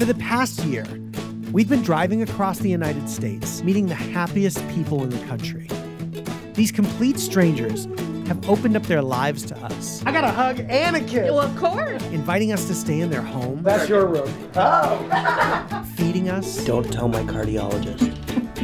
the past year, we've been driving across the United States, meeting the happiest people in the country. These complete strangers have opened up their lives to us. I got a hug and a kiss. Well, of course. Inviting us to stay in their home. That's your room. Oh. Feeding us. Don't tell my cardiologist.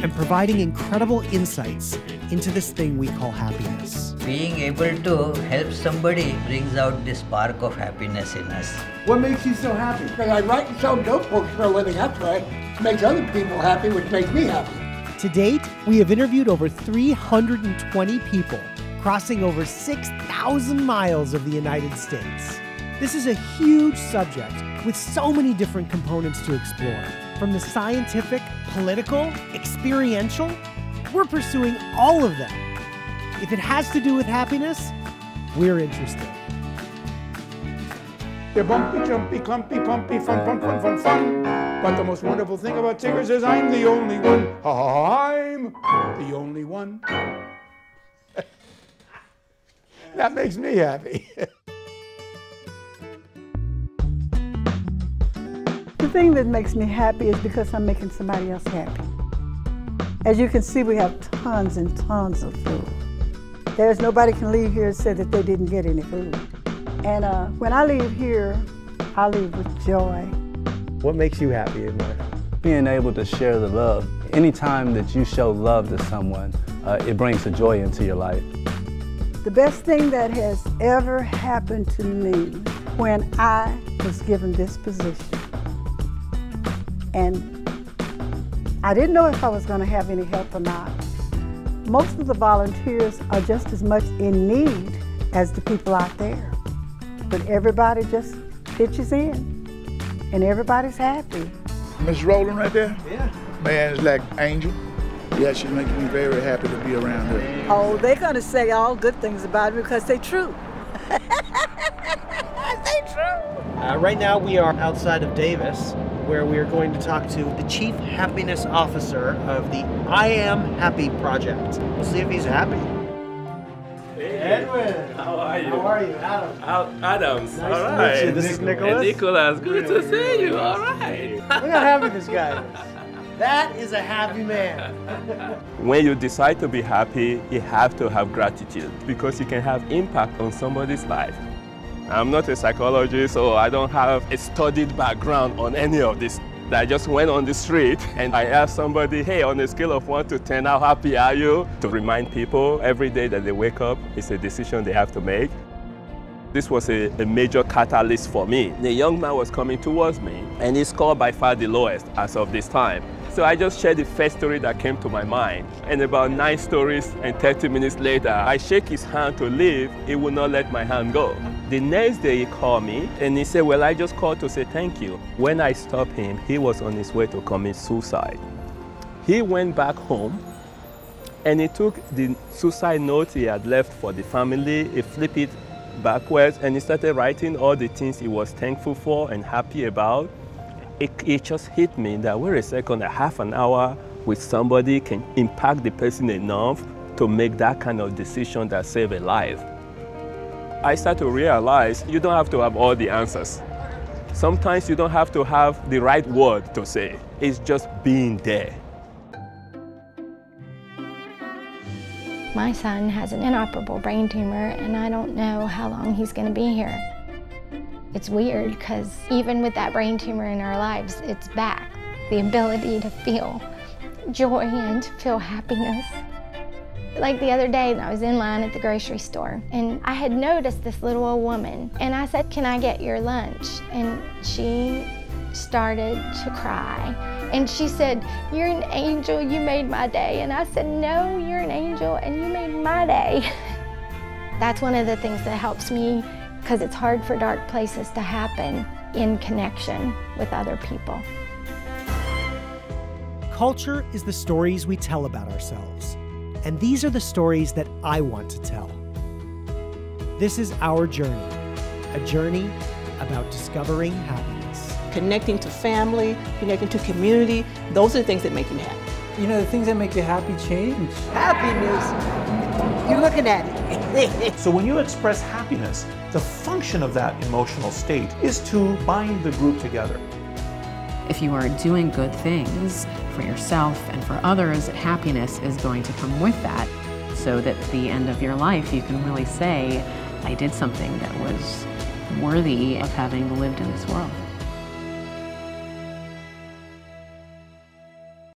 And providing incredible insights into this thing we call happiness. Being able to help somebody brings out this spark of happiness in us. What makes you so happy? Because I write and sell notebooks for a living. That's right. It makes other people happy, which makes me happy. To date, we have interviewed over 320 people, crossing over 6,000 miles of the United States. This is a huge subject with so many different components to explore. From the scientific, political, experiential, we're pursuing all of them. If it has to do with happiness, we're interested. They're bumpy, jumpy, clumpy, pumpy, fun, fun, fun, fun, fun. But the most wonderful thing about singers is I'm the only one. I'm the only one. That makes me happy. The thing that makes me happy is because I'm making somebody else happy. As you can see, we have tons and tons of food. There's nobody can leave here and say that they didn't get any food. And when I leave here, I leave with joy. What makes you happy in life? Being able to share the love. Anytime that you show love to someone, it brings a joy into your life. The best thing that has ever happened to me when I was given this position. And I didn't know if I was going to have any help or not. Most of the volunteers are just as much in need as the people out there. But everybody just pitches in, and everybody's happy. Miss Rowland right there? Yeah. Man, it's like Angel. Yeah, she's making me very happy to be around her. Oh, they're going to say all good things about me because they're true. They're true. Right now we are outside of Davis, where we are going to talk to the Chief Happiness Officer of the I Am Happy Project. We'll see if he's happy. Hey, Edwin. How are you? How are you, Adam? Adams. Nice All to right. meet you. This is Nicholas. And Nicholas, good to see you. All right. Look how happy this guy is. That is a happy man. When you decide to be happy, you have to have gratitude because you can have impact on somebody's life. I'm not a psychologist, so I don't have a studied background on any of this. I just went on the street and I asked somebody, hey, on a scale of 1 to 10, how happy are you? To remind people every day that they wake up, it's a decision they have to make. This was a major catalyst for me. The young man was coming towards me and he scored by far the lowest as of this time. So I just shared the first story that came to my mind. And about 9 stories and 30 minutes later, I shake his hand to leave. He would not let my hand go. The next day he called me and he said, well, I just called to say thank you. When I stopped him, he was on his way to commit suicide. He went back home and he took the suicide note he had left for the family, he flipped it backwards and he started writing all the things he was thankful for and happy about. It just hit me that, wait a second, a half an hour with somebody can impact the person enough to make that kind of decision that save a life. I started to realize you don't have to have all the answers. Sometimes you don't have to have the right word to say. It's just being there. My son has an inoperable brain tumor, and I don't know how long he's going to be here. It's weird because even with that brain tumor in our lives, it's back. The ability to feel joy and to feel happiness. Like the other day, I was in line at the grocery store and I had noticed this little old woman and I said, can I get your lunch? And she started to cry. And she said, you're an angel, you made my day. And I said, no, you're an angel and you made my day. That's one of the things that helps me because it's hard for dark places to happen in connection with other people. Culture is the stories we tell about ourselves. And these are the stories that I want to tell. This is our journey, a journey about discovering happiness. Connecting to family, connecting to community, those are the things that make you happy. You know, the things that make you happy change. Happiness, you're looking at it. So when you express happiness, the function of that emotional state is to bind the group together. If you are doing good things for yourself and for others, happiness is going to come with that, so that at the end of your life you can really say, I did something that was worthy of having lived in this world.